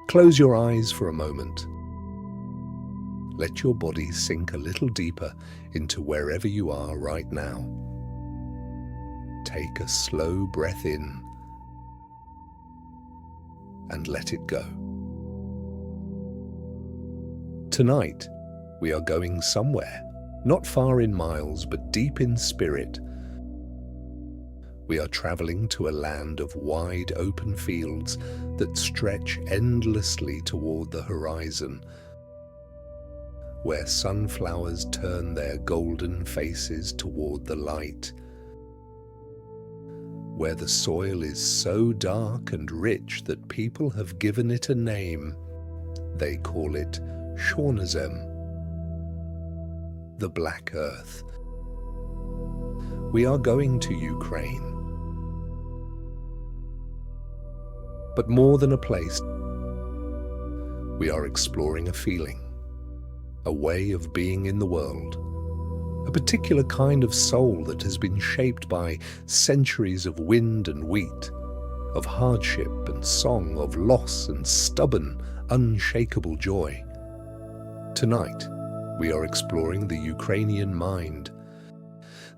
Close your eyes for a moment. Let your body sink a little deeper into wherever you are right now. Take a slow breath in and let it go. Tonight, we are going somewhere, not far in miles, but deep in spirit. We are traveling to a land of wide open fields that stretch endlessly toward the horizon, where sunflowers turn their golden faces toward the light, where the soil is so dark and rich that people have given it a name. They call it Chornozem, the Black Earth. We are going to Ukraine. But more than a place, we are exploring a feeling, a way of being in the world, a particular kind of soul that has been shaped by centuries of wind and wheat, of hardship and song, of loss and stubborn, unshakable joy. Tonight, we are exploring the Ukrainian mind.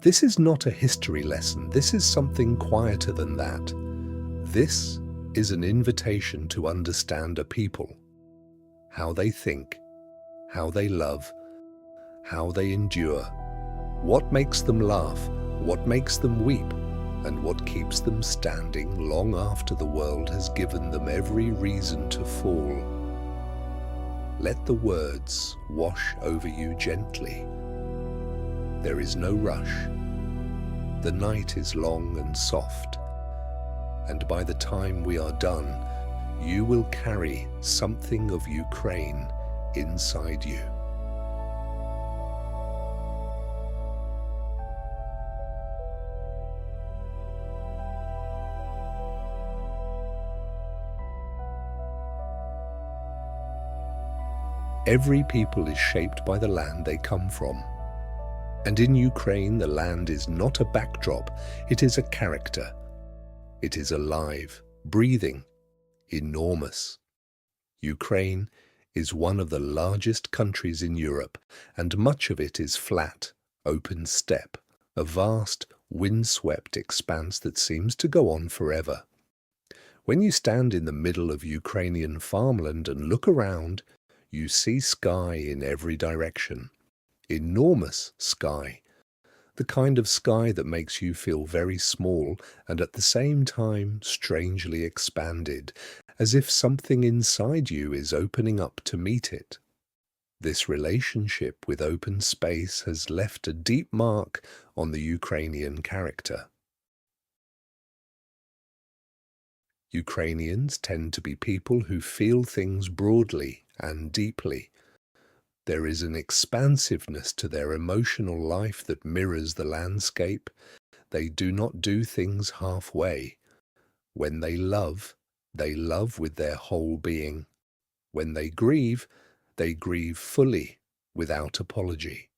This is not a history lesson. This is something quieter than that. This is an invitation to understand a people, how they think, how they love, how they endure, what makes them laugh, what makes them weep, and what keeps them standing long after the world has given them every reason to fall. Let the words wash over you gently. There is no rush. The night is long and soft, and by the time we are done, you will carry something of Ukraine inside you. Every people is shaped by the land they come from. And in Ukraine, the land is not a backdrop, it is a character. It is alive, breathing, enormous. Ukraine is one of the largest countries in Europe, and much of it is flat, open steppe, a vast, wind-swept expanse that seems to go on forever. When you stand in the middle of Ukrainian farmland and look around, you see sky in every direction. Enormous sky. The kind of sky that makes you feel very small and at the same time strangely expanded, as if something inside you is opening up to meet it. This relationship with open space has left a deep mark on the Ukrainian character. Ukrainians tend to be people who feel things broadly and deeply. There is an expansiveness to their emotional life that mirrors the landscape. They do not do things halfway. When they love with their whole being. When they grieve fully, without apology.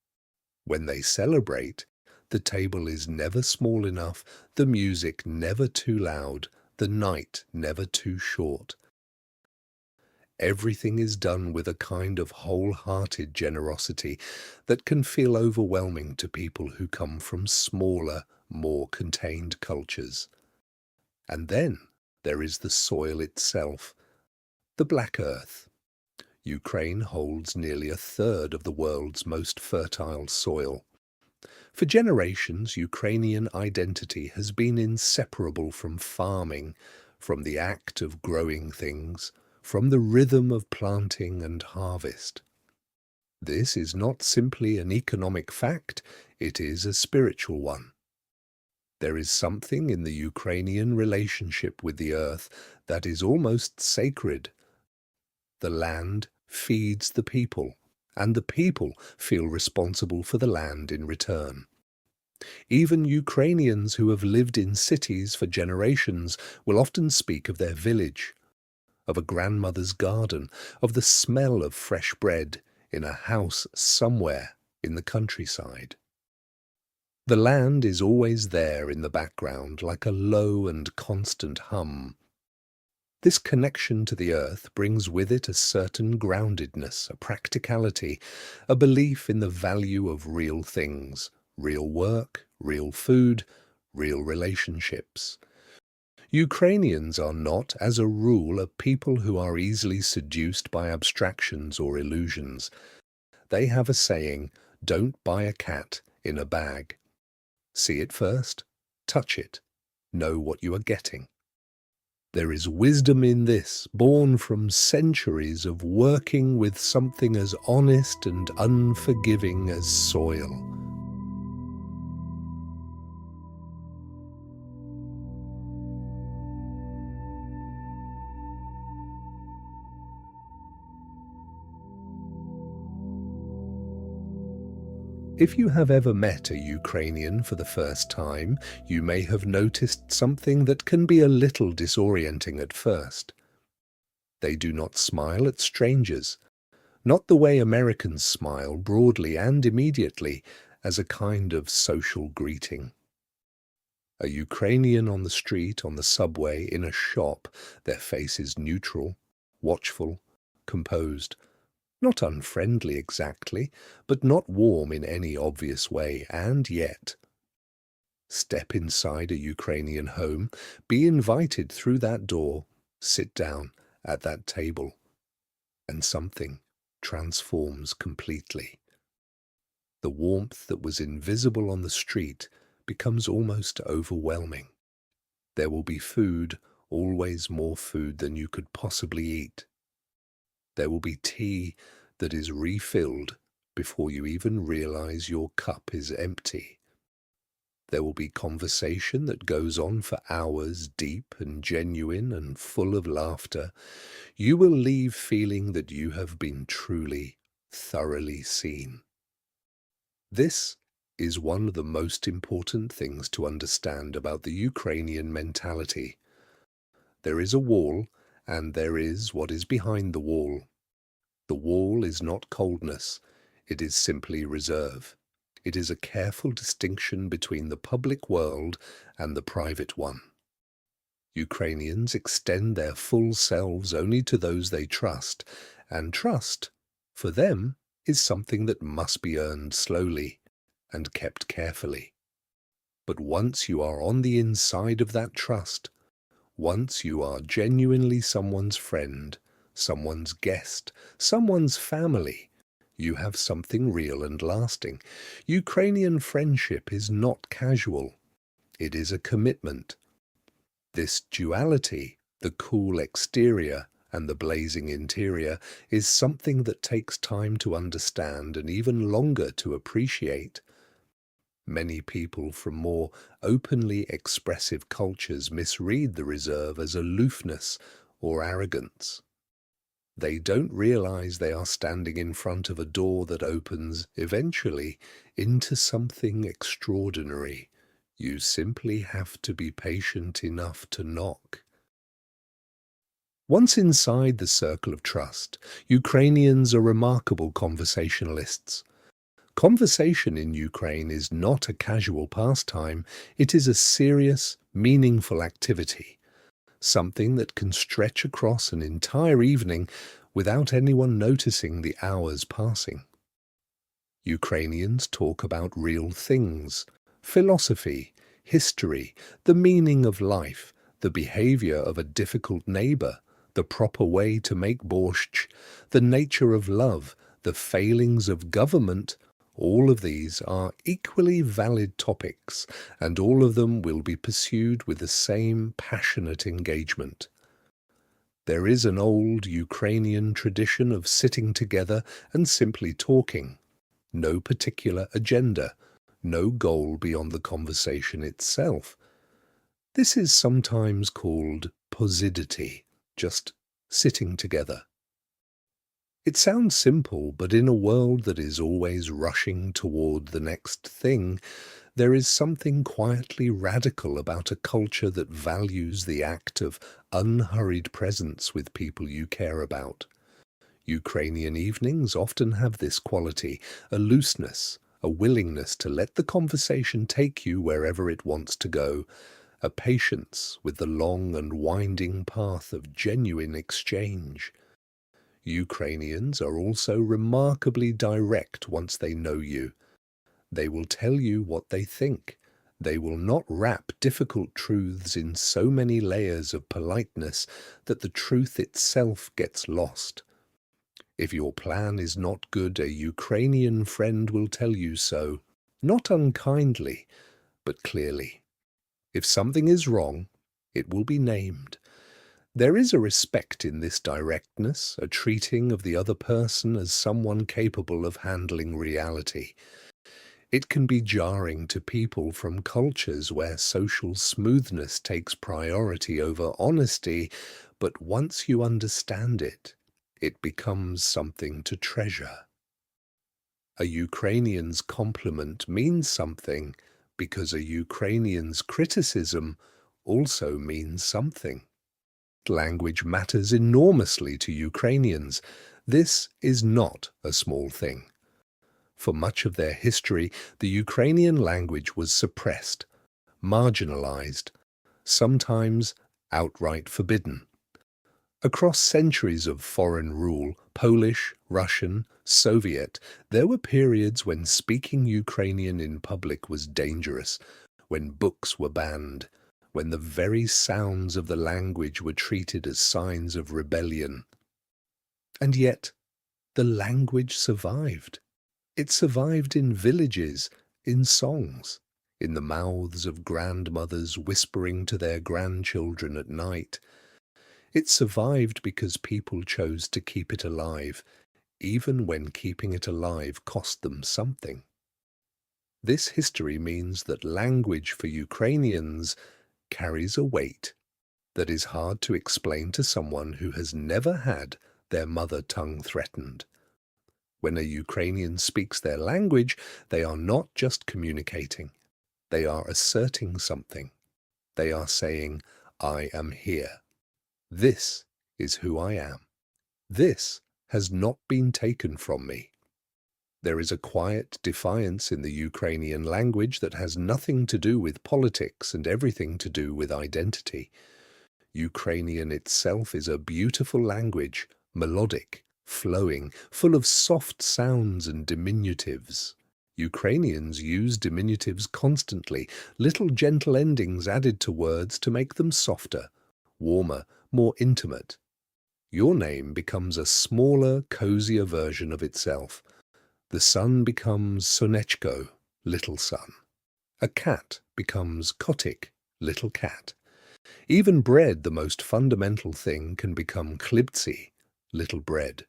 When they celebrate, the table is never small enough, the music never too loud, the night never too short. Everything is done with a kind of wholehearted generosity that can feel overwhelming to people who come from smaller, more contained cultures. And then there is the soil itself, the Black Earth. Ukraine holds nearly a third of the world's most fertile soil. For generations, Ukrainian identity has been inseparable from farming, from the act of growing things, from the rhythm of planting and harvest. This is not simply an economic fact, it is a spiritual one. There is something in the Ukrainian relationship with the earth that is almost sacred. The land feeds the people, and the people feel responsible for the land in return. Even Ukrainians who have lived in cities for generations will often speak of their village, of a grandmother's garden, of the smell of fresh bread in a house somewhere in the countryside. The land is always there in the background like a low and constant hum. This connection to the earth brings with it a certain groundedness, a practicality, a belief in the value of real things, real work, real food, real relationships. Ukrainians are not, as a rule, a people who are easily seduced by abstractions or illusions. They have a saying, "Don't buy a cat in a bag. See it first, touch it, know what you are getting." There is wisdom in this, born from centuries of working with something as honest and unforgiving as soil. If you have ever met a Ukrainian for the first time, you may have noticed something that can be a little disorienting at first. They do not smile at strangers, not the way Americans smile broadly and immediately as a kind of social greeting. A Ukrainian on the street, on the subway, in a shop, their face is neutral, watchful, composed. Not unfriendly exactly, but not warm in any obvious way, and yet. Step inside a Ukrainian home, be invited through that door, sit down at that table, and something transforms completely. The warmth that was invisible on the street becomes almost overwhelming. There will be food, always more food than you could possibly eat. There will be tea that is refilled before you even realize your cup is empty. There will be conversation that goes on for hours, deep and genuine and full of laughter. You will leave feeling that you have been truly, thoroughly seen. This is one of the most important things to understand about the Ukrainian mentality. There is a wall, and there is what is behind the wall. The wall is not coldness, it is simply reserve. It is a careful distinction between the public world and the private one. Ukrainians extend their full selves only to those they trust, and trust, for them, is something that must be earned slowly and kept carefully. But once you are on the inside of that trust, once you are genuinely someone's friend, someone's guest, someone's family, you have something real and lasting. Ukrainian friendship is not casual. It is a commitment. This duality, the cool exterior and the blazing interior, is something that takes time to understand and even longer to appreciate. Many people from more openly expressive cultures misread the reserve as aloofness or arrogance. They don't realize they are standing in front of a door that opens, eventually, into something extraordinary. You simply have to be patient enough to knock. Once inside the circle of trust, Ukrainians are remarkable conversationalists. Conversation in Ukraine is not a casual pastime, it is a serious, meaningful activity. Something that can stretch across an entire evening without anyone noticing the hours passing. Ukrainians talk about real things, philosophy, history, the meaning of life, the behavior of a difficult neighbor, the proper way to make borscht, the nature of love, the failings of government. All of these are equally valid topics, and all of them will be pursued with the same passionate engagement. There is an old Ukrainian tradition of sitting together and simply talking. No particular agenda, no goal beyond the conversation itself. This is sometimes called posidity, just sitting together. It sounds simple, but in a world that is always rushing toward the next thing, there is something quietly radical about a culture that values the act of unhurried presence with people you care about. Ukrainian evenings often have this quality, a looseness, a willingness to let the conversation take you wherever it wants to go, a patience with the long and winding path of genuine exchange. Ukrainians are also remarkably direct once they know you. They will tell you what they think. They will not wrap difficult truths in so many layers of politeness that the truth itself gets lost. If your plan is not good, a Ukrainian friend will tell you so, not unkindly, but clearly. If something is wrong, it will be named. There is a respect in this directness, a treating of the other person as someone capable of handling reality. It can be jarring to people from cultures where social smoothness takes priority over honesty, but once you understand it, it becomes something to treasure. A Ukrainian's compliment means something because a Ukrainian's criticism also means something. Language matters enormously to Ukrainians. This is not a small thing. For much of their history, the Ukrainian language was suppressed, marginalized, sometimes outright forbidden. Across centuries of foreign rule, Polish, Russian, Soviet, there were periods when speaking Ukrainian in public was dangerous, when books were banned, when the very sounds of the language were treated as signs of rebellion. And yet, the language survived. It survived in villages, in songs, in the mouths of grandmothers whispering to their grandchildren at night. It survived because people chose to keep it alive, even when keeping it alive cost them something. This history means that language for Ukrainians carries a weight that is hard to explain to someone who has never had their mother tongue threatened. When a Ukrainian speaks their language, they are not just communicating. They are asserting something. They are saying, "I am here. This is who I am. This has not been taken from me." There is a quiet defiance in the Ukrainian language that has nothing to do with politics and everything to do with identity. Ukrainian itself is a beautiful language, melodic, flowing, full of soft sounds and diminutives. Ukrainians use diminutives constantly, little gentle endings added to words to make them softer, warmer, more intimate. Your name becomes a smaller, cozier version of itself. The sun becomes sonechko, little sun. A cat becomes kotik, little cat. Even bread, the most fundamental thing, can become klibtsi, little bread.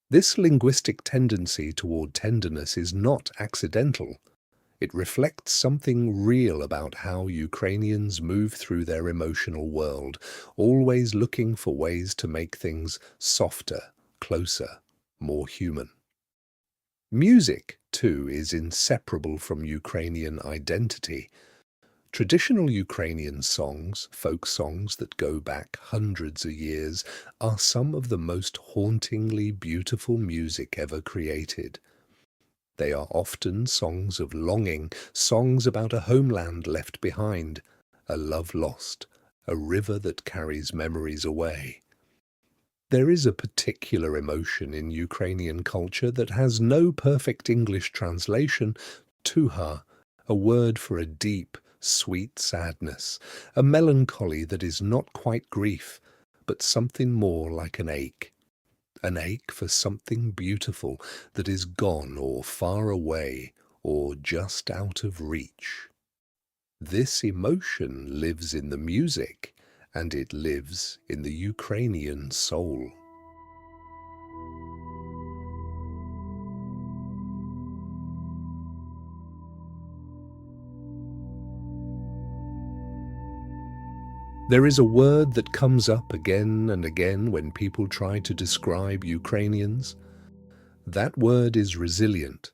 This linguistic tendency toward tenderness is not accidental. It reflects something real about how Ukrainians move through their emotional world, always looking for ways to make things softer, closer, more human. Music, too, is inseparable from Ukrainian identity. Traditional Ukrainian songs, folk songs that go back hundreds of years, are some of the most hauntingly beautiful music ever created. They are often songs of longing, songs about a homeland left behind, a love lost, a river that carries memories away. There is a particular emotion in Ukrainian culture that has no perfect English translation, tuha, a word for a deep, sweet sadness, a melancholy that is not quite grief, but something more like an ache for something beautiful that is gone or far away or just out of reach. This emotion lives in the music, and it lives in the Ukrainian soul. There is a word that comes up again and again when people try to describe Ukrainians. That word is resilient.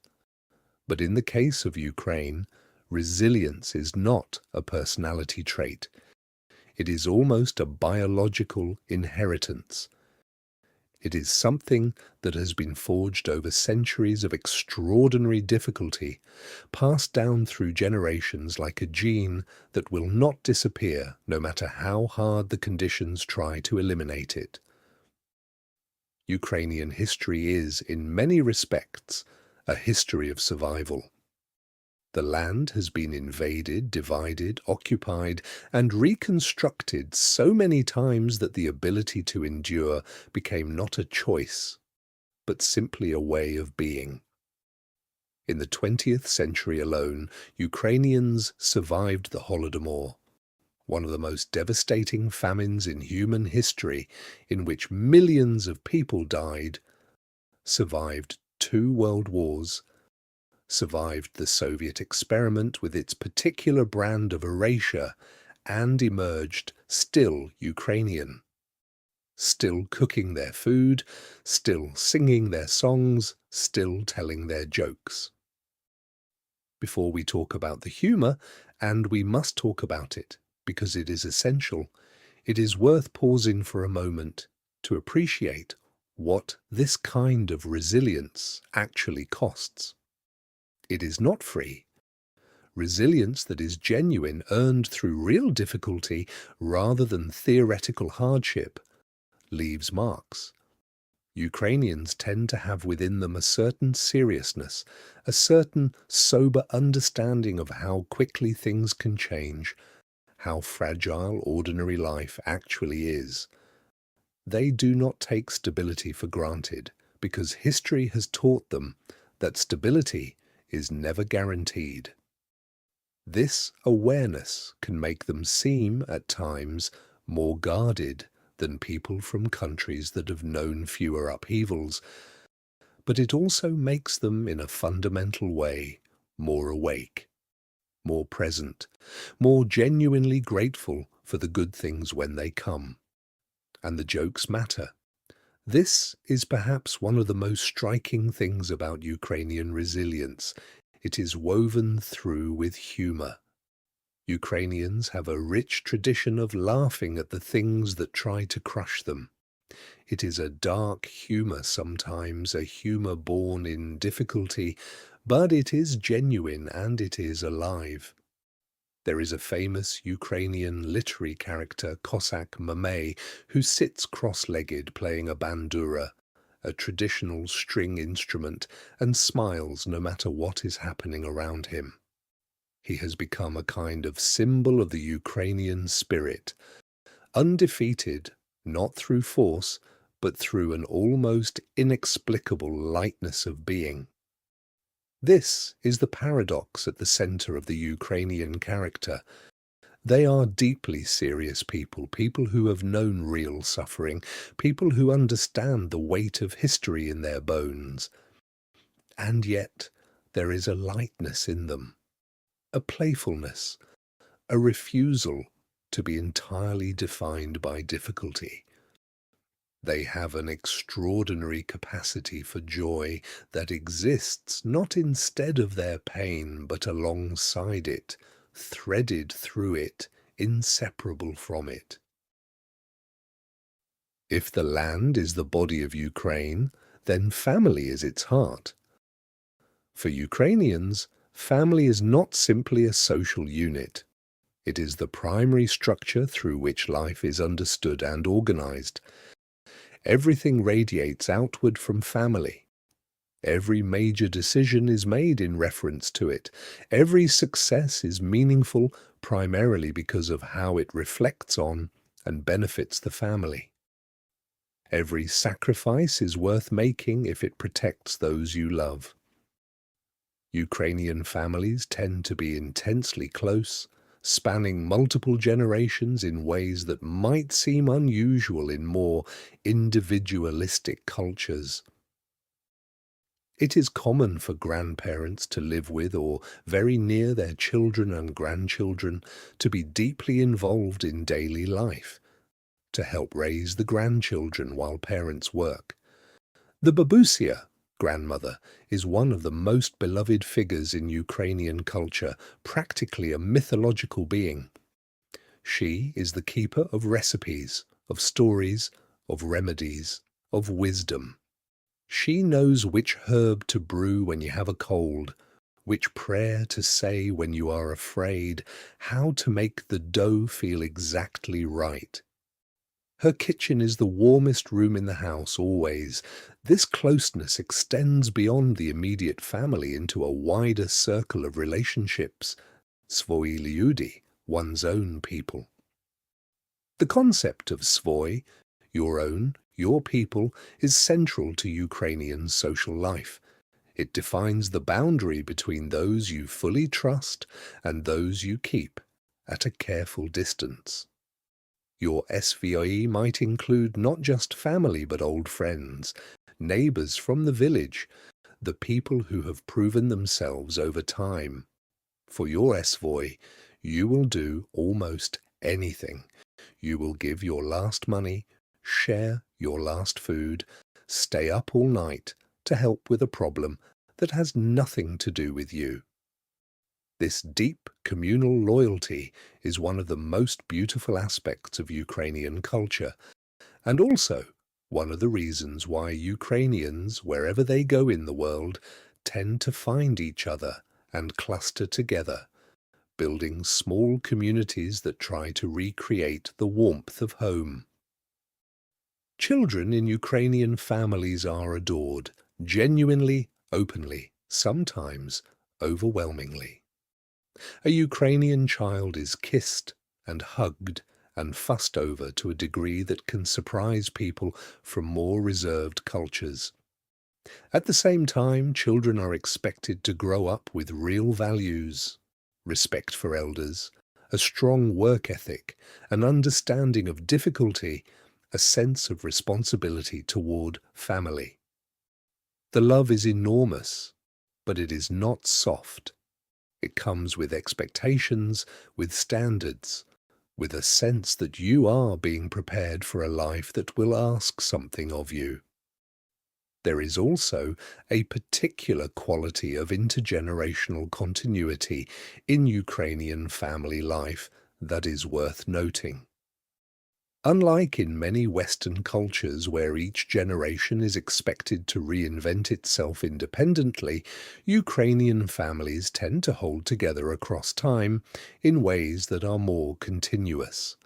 But in the case of Ukraine, resilience is not a personality trait. It is almost a biological inheritance. It is something that has been forged over centuries of extraordinary difficulty, passed down through generations like a gene that will not disappear no matter how hard the conditions try to eliminate it. Ukrainian history is, in many respects, a history of survival. The land has been invaded, divided, occupied, and reconstructed so many times that the ability to endure became not a choice, but simply a way of being. In the 20th century alone, Ukrainians survived the Holodomor, one of the most devastating famines in human history, in which millions of people died, survived 2 world wars, survived the Soviet experiment with its particular brand of erasure, and emerged still Ukrainian, still cooking their food, still singing their songs, still telling their jokes. Before we talk about the humour, and we must talk about it, because it is essential, it is worth pausing for a moment to appreciate what this kind of resilience actually costs. It is not free. Resilience that is genuine, earned through real difficulty rather than theoretical hardship, leaves marks. Ukrainians tend to have within them a certain seriousness, a certain sober understanding of how quickly things can change, how fragile ordinary life actually is. They do not take stability for granted, because history has taught them that stability is never guaranteed. This awareness can make them seem, at times, more guarded than people from countries that have known fewer upheavals, but it also makes them, in a fundamental way, more awake, more present, more genuinely grateful for the good things when they come. And the jokes matter. This is perhaps one of the most striking things about Ukrainian resilience. It is woven through with humour. Ukrainians have a rich tradition of laughing at the things that try to crush them. It is a dark humour sometimes, a humour born in difficulty, but it is genuine and it is alive. There is a famous Ukrainian literary character, Cossack Mamay, who sits cross-legged playing a bandura, a traditional string instrument, and smiles no matter what is happening around him. He has become a kind of symbol of the Ukrainian spirit, undefeated, not through force, but through an almost inexplicable lightness of being. This is the paradox at the centre of the Ukrainian character. They are deeply serious people, people who have known real suffering, people who understand the weight of history in their bones. And yet there is a lightness in them, a playfulness, a refusal to be entirely defined by difficulty. They have an extraordinary capacity for joy that exists not instead of their pain, but alongside it, threaded through it, inseparable from it. If the land is the body of Ukraine, then family is its heart. For Ukrainians, family is not simply a social unit. It is the primary structure through which life is understood and organized. Everything radiates outward from family. Every major decision is made in reference to it. Every success is meaningful primarily because of how it reflects on and benefits the family. Every sacrifice is worth making if it protects those you love. Ukrainian families tend to be intensely close, spanning multiple generations in ways that might seem unusual in more individualistic cultures. It is common for grandparents to live with or very near their children and grandchildren, to be deeply involved in daily life, to help raise the grandchildren while parents work. The babusia, grandmother, is one of the most beloved figures in Ukrainian culture, practically a mythological being. She is the keeper of recipes, of stories, of remedies, of wisdom. She knows which herb to brew when you have a cold, which prayer to say when you are afraid, how to make the dough feel exactly right. Her kitchen is the warmest room in the house always. This closeness extends beyond the immediate family into a wider circle of relationships, swoi liudi, one's own people. The concept of svoi, your own, your people, is central to Ukrainian social life. It defines the boundary between those you fully trust and those you keep at a careful distance. Your SVOE might include not just family but old friends, neighbors from the village, the people who have proven themselves over time. For your SVOE, you will do almost anything. You will give your last money, share your last food, stay up all night to help with a problem that has nothing to do with you. This deep communal loyalty is one of the most beautiful aspects of Ukrainian culture, and also one of the reasons why Ukrainians, wherever they go in the world, tend to find each other and cluster together, building small communities that try to recreate the warmth of home. Children in Ukrainian families are adored, genuinely, openly, sometimes overwhelmingly. A Ukrainian child is kissed and hugged and fussed over to a degree that can surprise people from more reserved cultures. At the same time, children are expected to grow up with real values, respect for elders, a strong work ethic, an understanding of difficulty, a sense of responsibility toward family. The love is enormous, but it is not soft. It comes with expectations, with standards, with a sense that you are being prepared for a life that will ask something of you. There is also a particular quality of intergenerational continuity in Ukrainian family life that is worth noting. Unlike in many Western cultures where each generation is expected to reinvent itself independently, Ukrainian families tend to hold together across time in ways that are more continuous.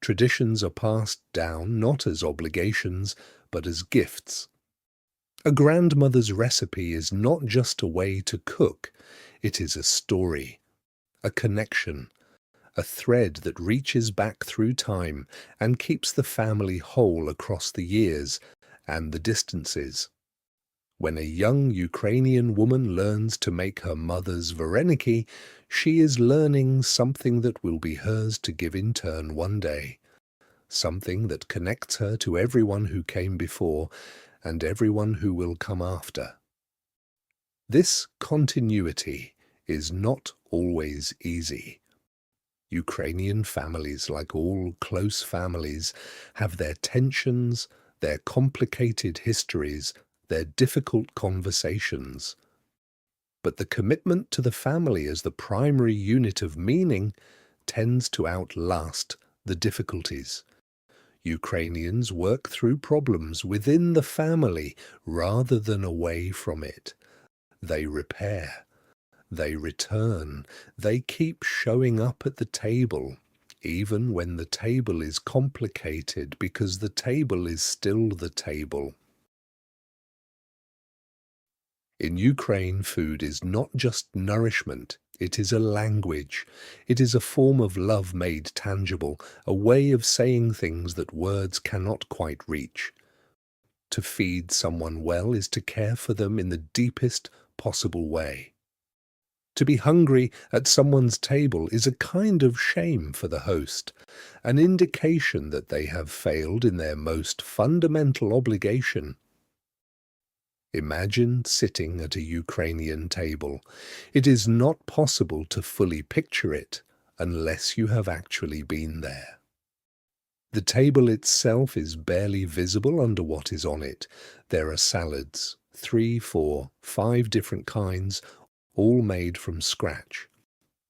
Traditions are passed down not as obligations, but as gifts. A grandmother's recipe is not just a way to cook, it is a story, a connection, a thread that reaches back through time and keeps the family whole across the years and the distances. When a young Ukrainian woman learns to make her mother's vareniki, she is learning something that will be hers to give in turn one day, something that connects her to everyone who came before and everyone who will come after. This continuity is not always easy. Ukrainian families, like all close families, have their tensions, their complicated histories, their difficult conversations. But the commitment to the family as the primary unit of meaning tends to outlast the difficulties. Ukrainians work through problems within the family rather than away from it. They repair. They return. They keep showing up at the table, even when the table is complicated, because the table is still the table. In Ukraine, food is not just nourishment, it is a language. It is a form of love made tangible, a way of saying things that words cannot quite reach. To feed someone well is to care for them in the deepest possible way. To be hungry at someone's table is a kind of shame for the host, an indication that they have failed in their most fundamental obligation. Imagine sitting at a Ukrainian table. It is not possible to fully picture it unless you have actually been there. The table itself is barely visible under what is on it. There are salads, 3, 4, 5 different kinds, all made from scratch.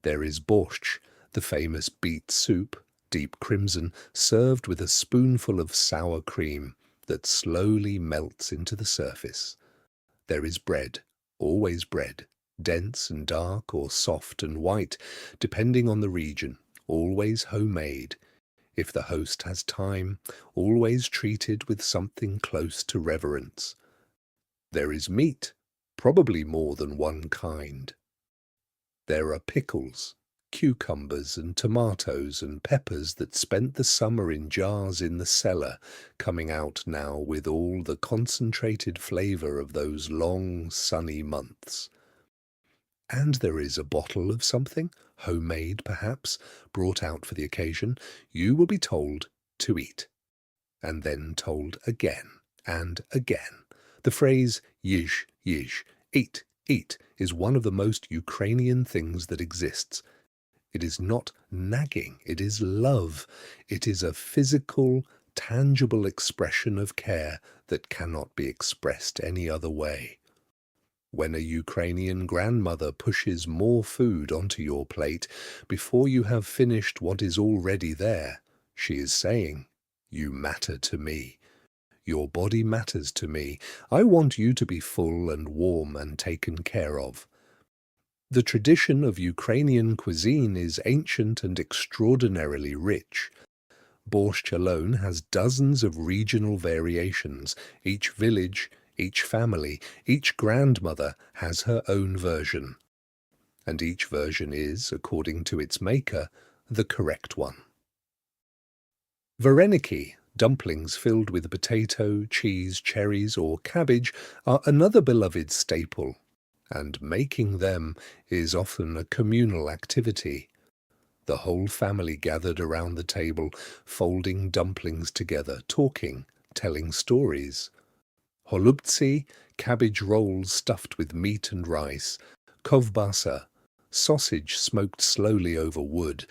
There is borscht, the famous beet soup, deep crimson, served with a spoonful of sour cream, that slowly melts into the surface. There is bread, always bread, dense and dark or soft and white, depending on the region, always homemade. If the host has time, always treated with something close to reverence. There is meat, probably more than one kind. There are pickles, cucumbers and tomatoes and peppers that spent the summer in jars in the cellar, coming out now with all the concentrated flavour of those long, sunny months. And there is a bottle of something, homemade perhaps, brought out for the occasion. You will be told to eat, and then told again and again. The phrase yish, yish, eat, eat, is one of the most Ukrainian things that exists. It is not nagging, it is love. It is a physical, tangible expression of care that cannot be expressed any other way. When a Ukrainian grandmother pushes more food onto your plate before you have finished what is already there, she is saying, "You matter to me. Your body matters to me. I want you to be full and warm and taken care of." The tradition of Ukrainian cuisine is ancient and extraordinarily rich. Borscht alone has dozens of regional variations. Each village, each family, each grandmother has her own version. And each version is, according to its maker, the correct one. Vareniki, dumplings filled with potato, cheese, cherries, or cabbage, are another beloved staple, and making them is often a communal activity. The whole family gathered around the table, folding dumplings together, talking, telling stories. Holubtsi, cabbage rolls stuffed with meat and rice, kovbasa, sausage smoked slowly over wood,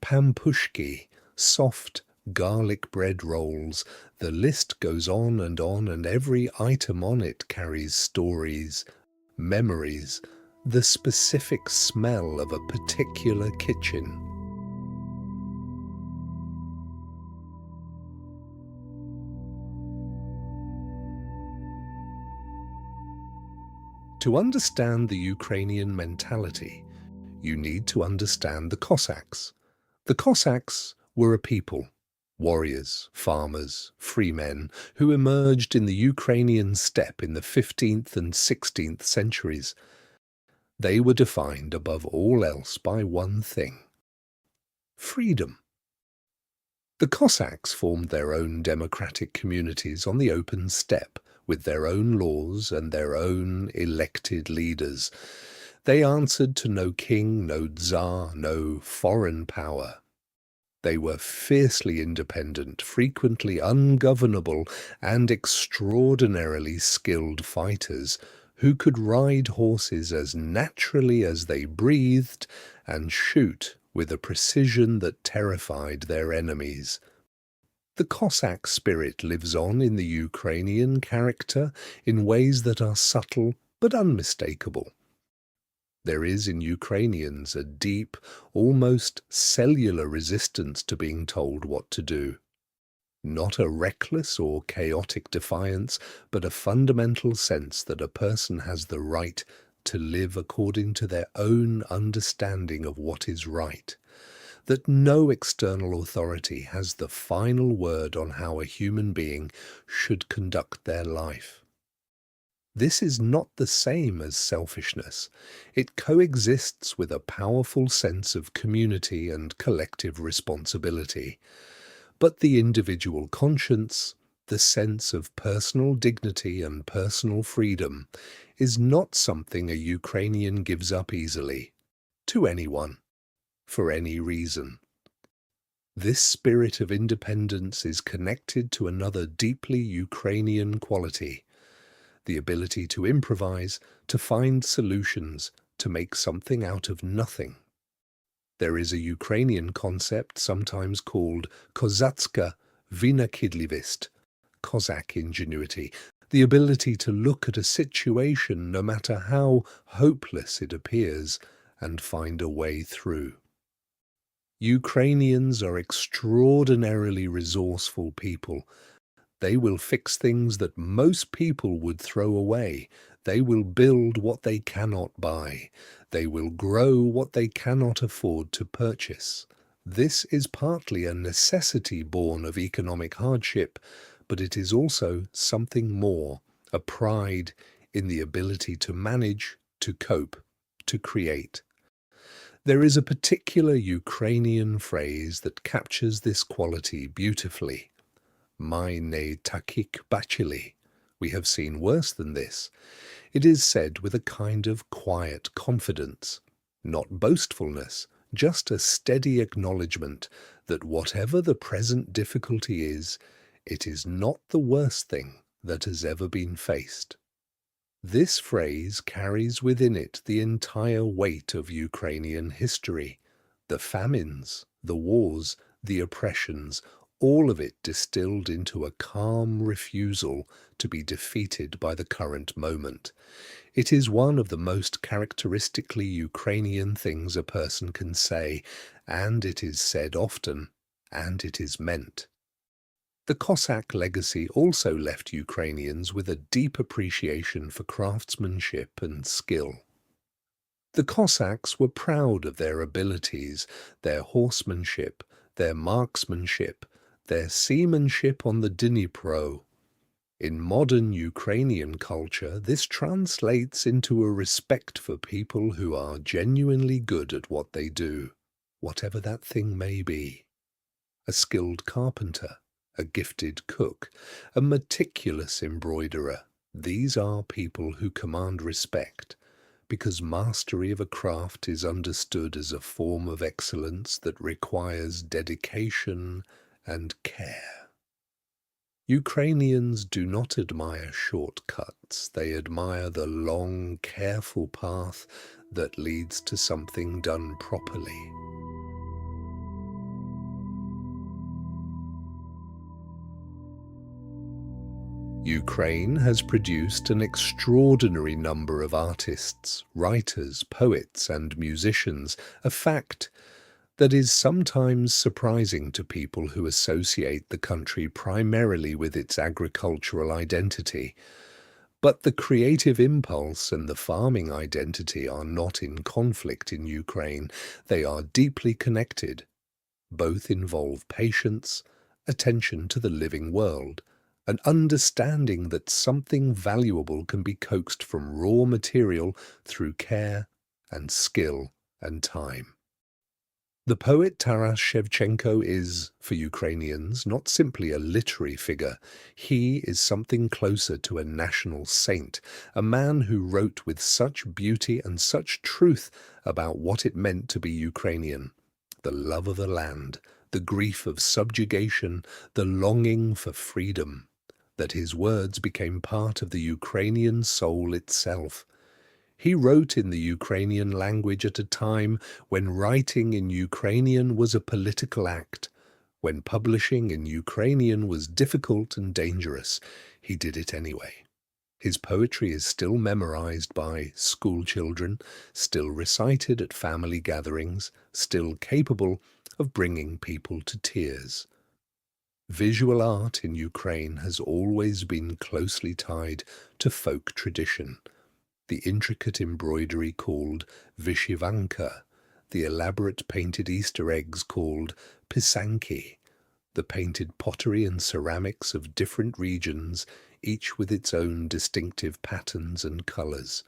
pampushki, soft, garlic bread rolls. The list goes on, and every item on it carries stories, memories, the specific smell of a particular kitchen. To understand the Ukrainian mentality, you need to understand the Cossacks. The Cossacks were a people, warriors, farmers, free men, who emerged in the Ukrainian steppe in the 15th and 16th centuries. They were defined above all else by one thing: freedom. The Cossacks formed their own democratic communities on the open steppe, with their own laws and their own elected leaders. They answered to no king, no tsar, no foreign power. They were fiercely independent, frequently ungovernable, and extraordinarily skilled fighters who could ride horses as naturally as they breathed and shoot with a precision that terrified their enemies. The Cossack spirit lives on in the Ukrainian character in ways that are subtle but unmistakable. There is in Ukrainians a deep, almost cellular resistance to being told what to do. Not a reckless or chaotic defiance, but a fundamental sense that a person has the right to live according to their own understanding of what is right. That no external authority has the final word on how a human being should conduct their life. This is not the same as selfishness. It coexists with a powerful sense of community and collective responsibility. But the individual conscience, the sense of personal dignity and personal freedom, is not something a Ukrainian gives up easily, to anyone, for any reason. This spirit of independence is connected to another deeply Ukrainian quality: the ability to improvise, to find solutions, to make something out of nothing. There is a Ukrainian concept sometimes called kozacka vynakidlivist, Cossack ingenuity, the ability to look at a situation, no matter how hopeless it appears, and find a way through. Ukrainians are extraordinarily resourceful people. They will fix things that most people would throw away. They will build what they cannot buy. They will grow what they cannot afford to purchase. This is partly a necessity born of economic hardship, but it is also something more, a pride in the ability to manage, to cope, to create. There is a particular Ukrainian phrase that captures this quality beautifully. "My ne takik bachili." We have seen worse than this. It is said with a kind of quiet confidence, not boastfulness, just a steady acknowledgement that whatever the present difficulty is, it is not the worst thing that has ever been faced. This phrase carries within it the entire weight of Ukrainian history, the famines, the wars, the oppressions, all of it distilled into a calm refusal to be defeated by the current moment. It is one of the most characteristically Ukrainian things a person can say, and it is said often, and it is meant. The Cossack legacy also left Ukrainians with a deep appreciation for craftsmanship and skill. The Cossacks were proud of their abilities, their horsemanship, their marksmanship, their seamanship on the Dnipro. In modern Ukrainian culture, this translates into a respect for people who are genuinely good at what they do, whatever that thing may be. A skilled carpenter, a gifted cook, a meticulous embroiderer. These are people who command respect, because mastery of a craft is understood as a form of excellence that requires dedication and care. Ukrainians do not admire shortcuts. They admire the long, careful path that leads to something done properly. Ukraine has produced an extraordinary number of artists, writers, poets, and musicians, a fact that is sometimes surprising to people who associate the country primarily with its agricultural identity. But the creative impulse and the farming identity are not in conflict in Ukraine. They are deeply connected. Both involve patience, attention to the living world, an understanding that something valuable can be coaxed from raw material through care and skill and time. The poet Taras Shevchenko is, for Ukrainians, not simply a literary figure. He is something closer to a national saint, a man who wrote with such beauty and such truth about what it meant to be Ukrainian, the love of the land, the grief of subjugation, the longing for freedom, that his words became part of the Ukrainian soul itself. He wrote in the Ukrainian language at a time when writing in Ukrainian was a political act, when publishing in Ukrainian was difficult and dangerous. He did it anyway. His poetry is still memorized by school children, still recited at family gatherings, still capable of bringing people to tears. Visual art in Ukraine has always been closely tied to folk tradition. The intricate embroidery called vyshivanka, the elaborate painted Easter eggs called pisanki, the painted pottery and ceramics of different regions, each with its own distinctive patterns and colours.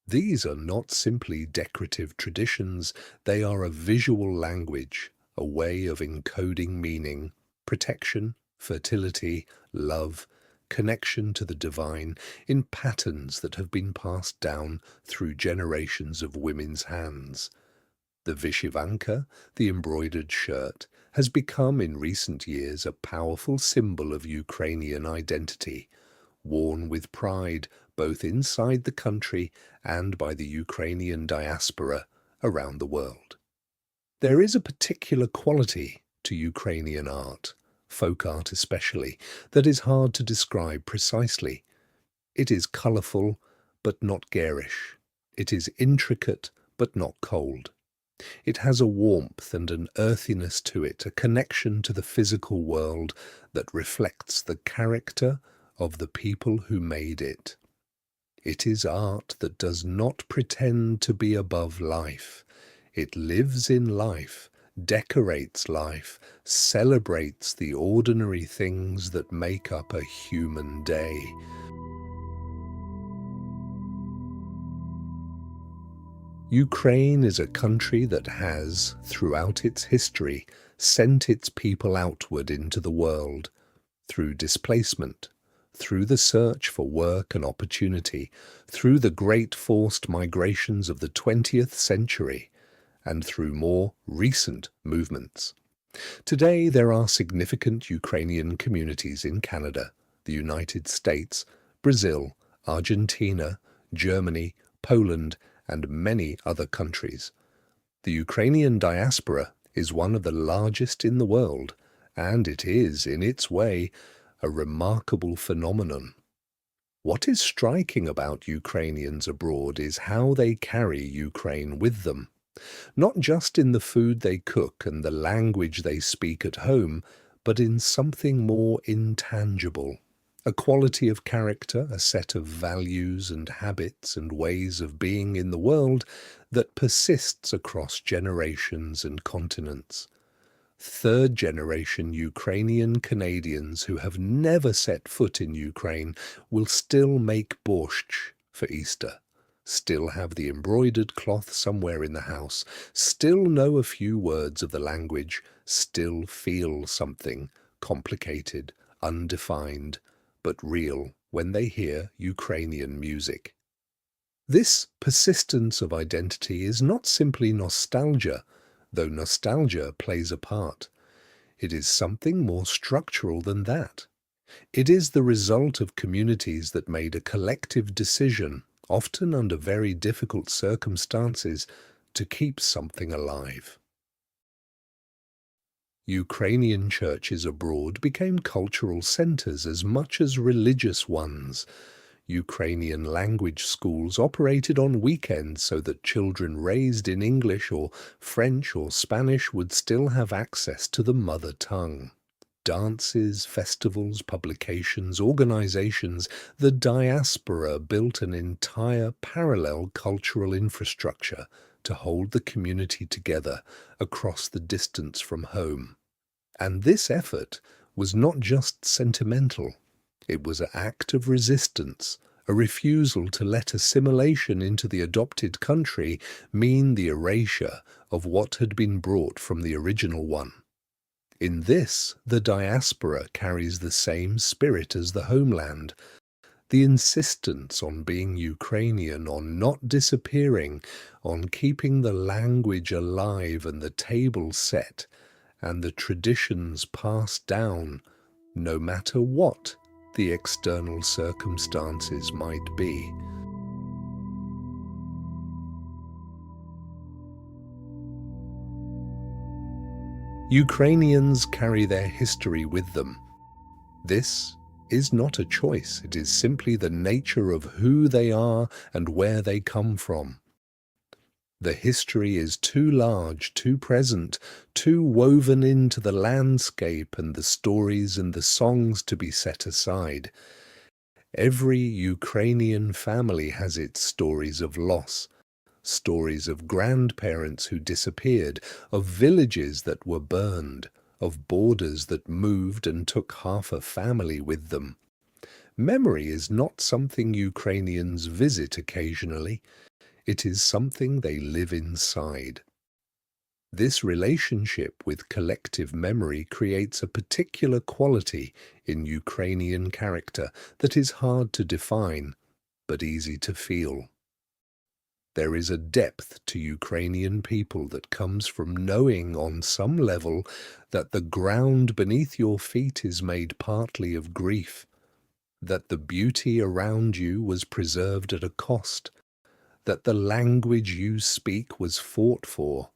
These are not simply decorative traditions, they are a visual language, a way of encoding meaning, protection, fertility, love, connection to the divine in patterns that have been passed down through generations of women's hands. The vyshivanka, the embroidered shirt, has become in recent years a powerful symbol of Ukrainian identity, worn with pride both inside the country and by the Ukrainian diaspora around the world. There is a particular quality to Ukrainian art, folk art especially, that is hard to describe precisely. It is colourful, but not garish. It is intricate, but not cold. It has a warmth and an earthiness to it, a connection to the physical world that reflects the character of the people who made it. It is art that does not pretend to be above life. It lives in life, decorates life, celebrates the ordinary things that make up a human day. Ukraine is a country that has, throughout its history, sent its people outward into the world, through displacement, through the search for work and opportunity, through the great forced migrations of the 20th century, and through more recent movements. Today there are significant Ukrainian communities in Canada, the United States, Brazil, Argentina, Germany, Poland, and many other countries. The Ukrainian diaspora is one of the largest in the world, and it is, in its way, a remarkable phenomenon. What is striking about Ukrainians abroad is how they carry Ukraine with them, not just in the food they cook and the language they speak at home, but in something more intangible. A quality of character, a set of values and habits and ways of being in the world that persists across generations and continents. Third-generation Ukrainian Canadians who have never set foot in Ukraine will still make borscht for Easter, still have the embroidered cloth somewhere in the house, still know a few words of the language, still feel something complicated, undefined, but real when they hear Ukrainian music. This persistence of identity is not simply nostalgia, though nostalgia plays a part. It is something more structural than that. It is the result of communities that made a collective decision, often under very difficult circumstances, to keep something alive. Ukrainian churches abroad became cultural centers as much as religious ones. Ukrainian language schools operated on weekends so that children raised in English or French or Spanish would still have access to the mother tongue. Dances, festivals, publications, organizations, the diaspora built an entire parallel cultural infrastructure to hold the community together across the distance from home. And this effort was not just sentimental. It was an act of resistance, a refusal to let assimilation into the adopted country mean the erasure of what had been brought from the original one. In this, the diaspora carries the same spirit as the homeland. The insistence on being Ukrainian, on not disappearing, on keeping the language alive and the table set, and the traditions passed down, no matter what the external circumstances might be. Ukrainians carry their history with them. This is not a choice, it is simply the nature of who they are and where they come from. The history is too large, too present, too woven into the landscape and the stories and the songs to be set aside. Every Ukrainian family has its stories of loss, stories of grandparents who disappeared, of villages that were burned, of borders that moved and took half a family with them. Memory is not something Ukrainians visit occasionally. It is something they live inside. This relationship with collective memory creates a particular quality in Ukrainian character that is hard to define, but easy to feel. There is a depth to Ukrainian people that comes from knowing on some level that the ground beneath your feet is made partly of grief, that the beauty around you was preserved at a cost, that the language you speak was fought for.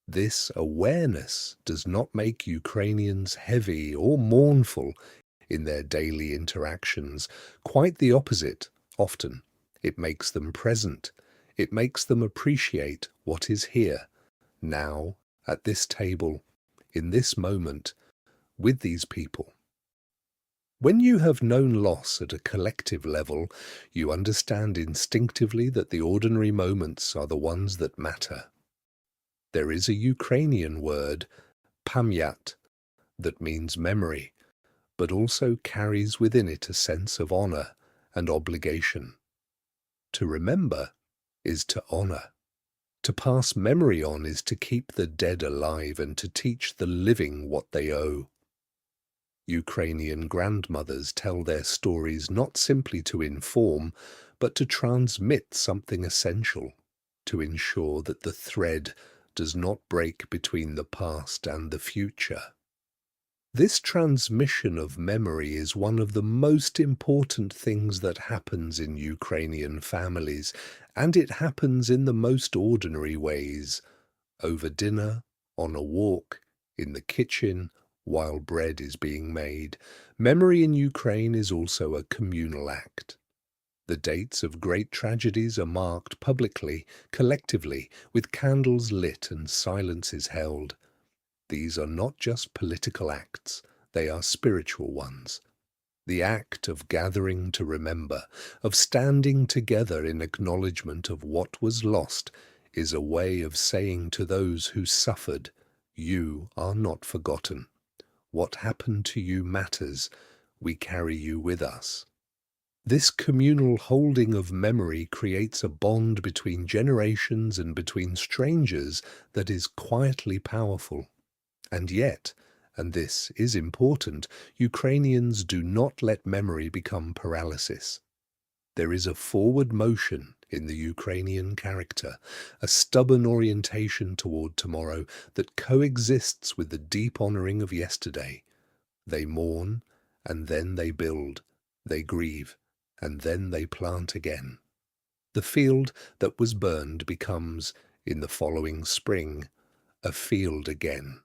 This awareness does not make Ukrainians heavy or mournful in their daily interactions. Quite the opposite, often. It makes them present. It makes them appreciate what is here, now, at this table, in this moment, with these people. When you have known loss at a collective level, you understand instinctively that the ordinary moments are the ones that matter. There is a Ukrainian word, pamyat, that means memory, but also carries within it a sense of honor and obligation. To remember is to honor. To pass memory on is to keep the dead alive and to teach the living what they owe. Ukrainian grandmothers tell their stories not simply to inform, but to transmit something essential, to ensure that the thread does not break between the past and the future. This transmission of memory is one of the most important things that happens in Ukrainian families, and it happens in the most ordinary ways. Over dinner, on a walk, in the kitchen, while bread is being made. Memory in Ukraine is also a communal act. The dates of great tragedies are marked publicly, collectively, with candles lit and silences held. These are not just political acts, they are spiritual ones. The act of gathering to remember, of standing together in acknowledgement of what was lost, is a way of saying to those who suffered, you are not forgotten. What happened to you matters. We carry you with us. This communal holding of memory creates a bond between generations and between strangers that is quietly powerful. And yet, and this is important, Ukrainians do not let memory become paralysis. There is a forward motion in the Ukrainian character, a stubborn orientation toward tomorrow that coexists with the deep honoring of yesterday. They mourn, and then they build. They grieve, and then they plant again. The field that was burned becomes, in the following spring, a field again.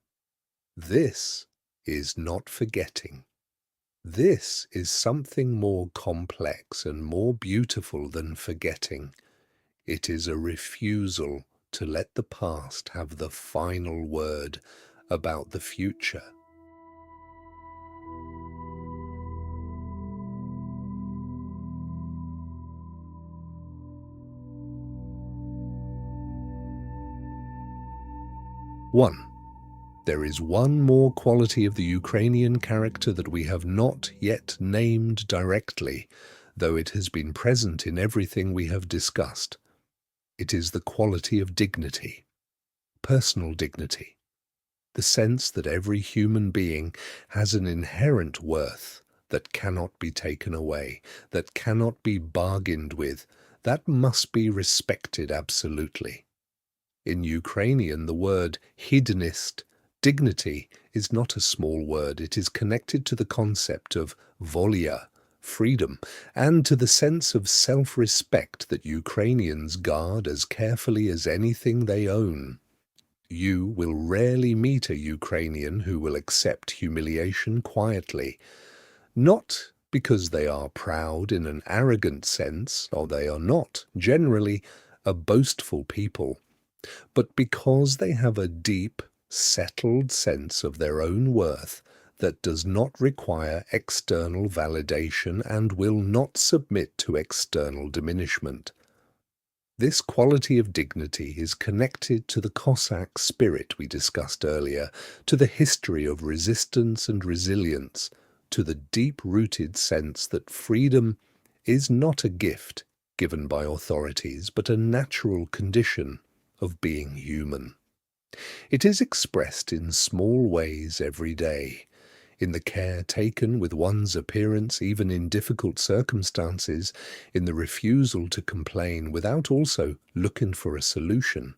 This is not forgetting. This is something more complex and more beautiful than forgetting. It is a refusal to let the past have the final word about the future. One. There is one more quality of the Ukrainian character that we have not yet named directly, though it has been present in everything we have discussed. It is the quality of dignity, personal dignity, the sense that every human being has an inherent worth that cannot be taken away, that cannot be bargained with, that must be respected absolutely. In Ukrainian, the word hedonist, dignity, is not a small word. It is connected to the concept of volya, freedom, and to the sense of self-respect that Ukrainians guard as carefully as anything they own. You will rarely meet a Ukrainian who will accept humiliation quietly, not because they are proud in an arrogant sense, or they are not, generally, a boastful people, but because they have a deep, settled sense of their own worth that does not require external validation and will not submit to external diminishment. This quality of dignity is connected to the Cossack spirit we discussed earlier, to the history of resistance and resilience, to the deep-rooted sense that freedom is not a gift given by authorities, but a natural condition of being human. It is expressed in small ways every day, in the care taken with one's appearance even in difficult circumstances, in the refusal to complain without also looking for a solution,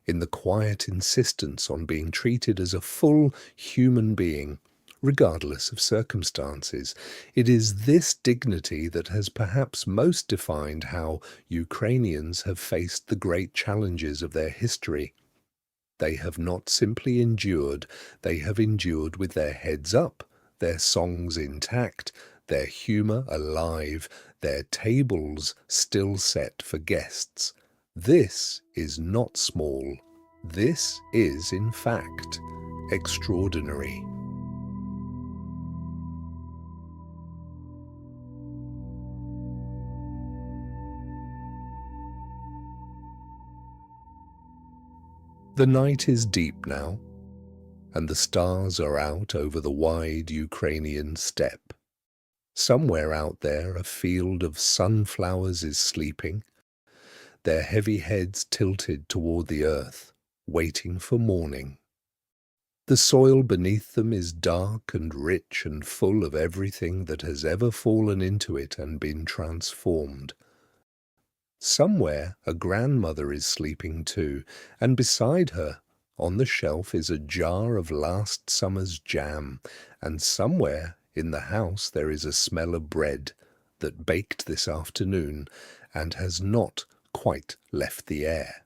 in the quiet insistence on being treated as a full human being, regardless of circumstances. It is this dignity that has perhaps most defined how Ukrainians have faced the great challenges of their history. They have not simply endured, they have endured with their heads up, their songs intact, their humour alive, their tables still set for guests. This is not small. This is, in fact, extraordinary. The night is deep now, and the stars are out over the wide Ukrainian steppe. Somewhere out there a field of sunflowers is sleeping, their heavy heads tilted toward the earth, waiting for morning. The soil beneath them is dark and rich and full of everything that has ever fallen into it and been transformed. Somewhere a grandmother is sleeping too, and beside her, on the shelf, is a jar of last summer's jam, and somewhere in the house there is a smell of bread that baked this afternoon and has not quite left the air.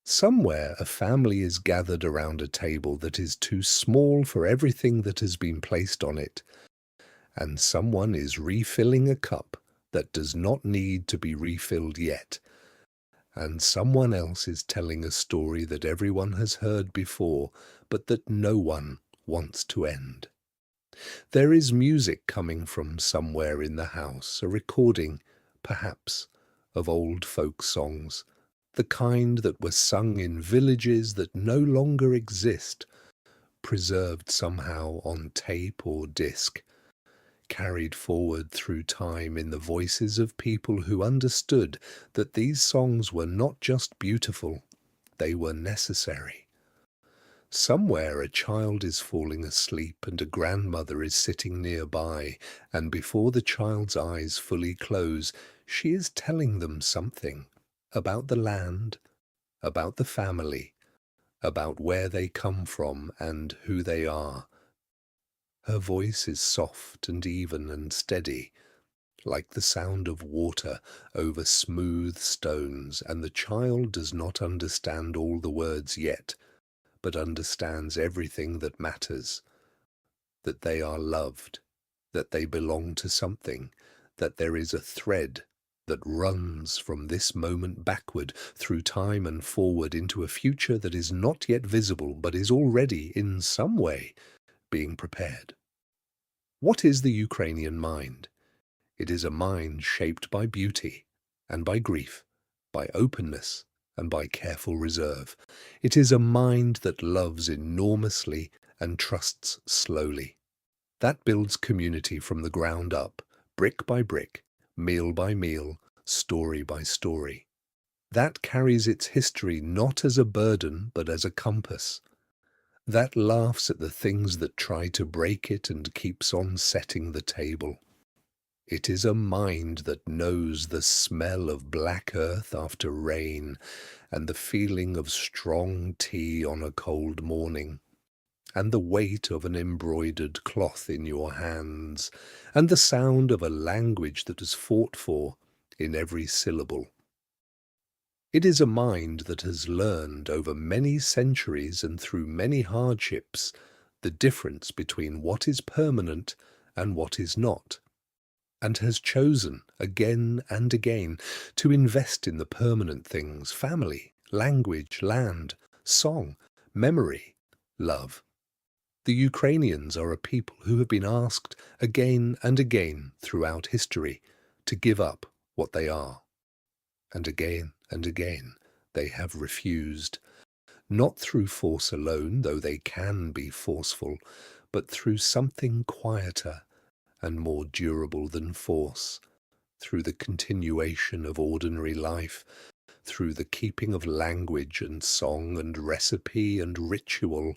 Somewhere a family is gathered around a table that is too small for everything that has been placed on it, and someone is refilling a cup that does not need to be refilled yet, and someone else is telling a story that everyone has heard before, but that no one wants to end. There is music coming from somewhere in the house, a recording, perhaps, of old folk songs, the kind that were sung in villages that no longer exist, preserved somehow on tape or disc, carried forward through time in the voices of people who understood that these songs were not just beautiful, they were necessary. Somewhere a child is falling asleep and a grandmother is sitting nearby, and before the child's eyes fully close, she is telling them something about the land, about the family, about where they come from and who they are. Her voice is soft and even and steady, like the sound of water over smooth stones, and the child does not understand all the words yet, but understands everything that matters, that they are loved, that they belong to something, that there is a thread that runs from this moment backward through time and forward into a future that is not yet visible but is already in some way being prepared. What is the Ukrainian mind? It is a mind shaped by beauty and by grief, by openness and by careful reserve. It is a mind that loves enormously and trusts slowly. That builds community from the ground up, brick by brick, meal by meal, story by story. That carries its history not as a burden but as a compass. That laughs at the things that try to break it and keeps on setting the table. It is a mind that knows the smell of black earth after rain and the feeling of strong tea on a cold morning, and the weight of an embroidered cloth in your hands, and the sound of a language that is fought for in every syllable. It is a mind that has learned over many centuries and through many hardships the difference between what is permanent and what is not, and has chosen again and again to invest in the permanent things: family, language, land, song, memory, love. The Ukrainians are a people who have been asked again and again throughout history to give up what they are. And again they have refused, not through force alone, though they can be forceful, but through something quieter and more durable than force, through the continuation of ordinary life, through the keeping of language and song and recipe and ritual,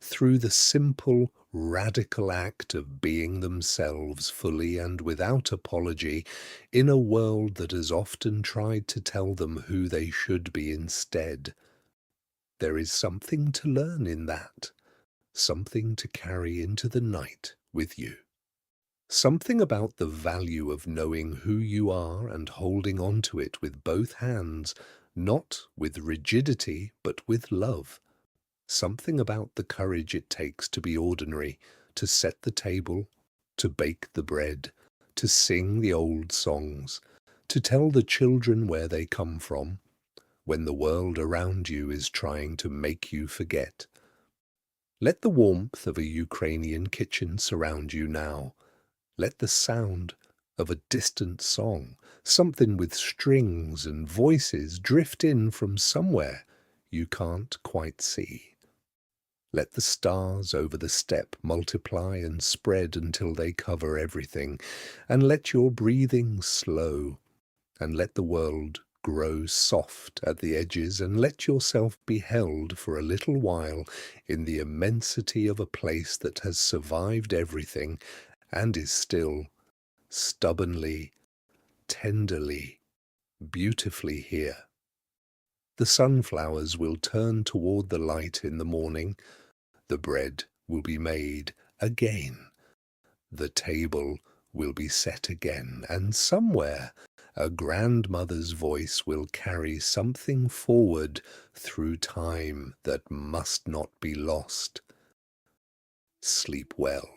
through the simple, radical act of being themselves fully and without apology in a world that has often tried to tell them who they should be instead. There is something to learn in that, something to carry into the night with you. Something about the value of knowing who you are and holding on to it with both hands, not with rigidity, but with love. Something about the courage it takes to be ordinary, to set the table, to bake the bread, to sing the old songs, to tell the children where they come from, when the world around you is trying to make you forget. Let the warmth of a Ukrainian kitchen surround you now. Let the sound of a distant song, something with strings and voices, drift in from somewhere you can't quite see. Let the stars over the steppe multiply and spread until they cover everything, and let your breathing slow, and let the world grow soft at the edges, and let yourself be held for a little while in the immensity of a place that has survived everything and is still stubbornly, tenderly, beautifully here. The sunflowers will turn toward the light in the morning. The bread will be made again. The table will be set again, and somewhere a grandmother's voice will carry something forward through time that must not be lost. Sleep well.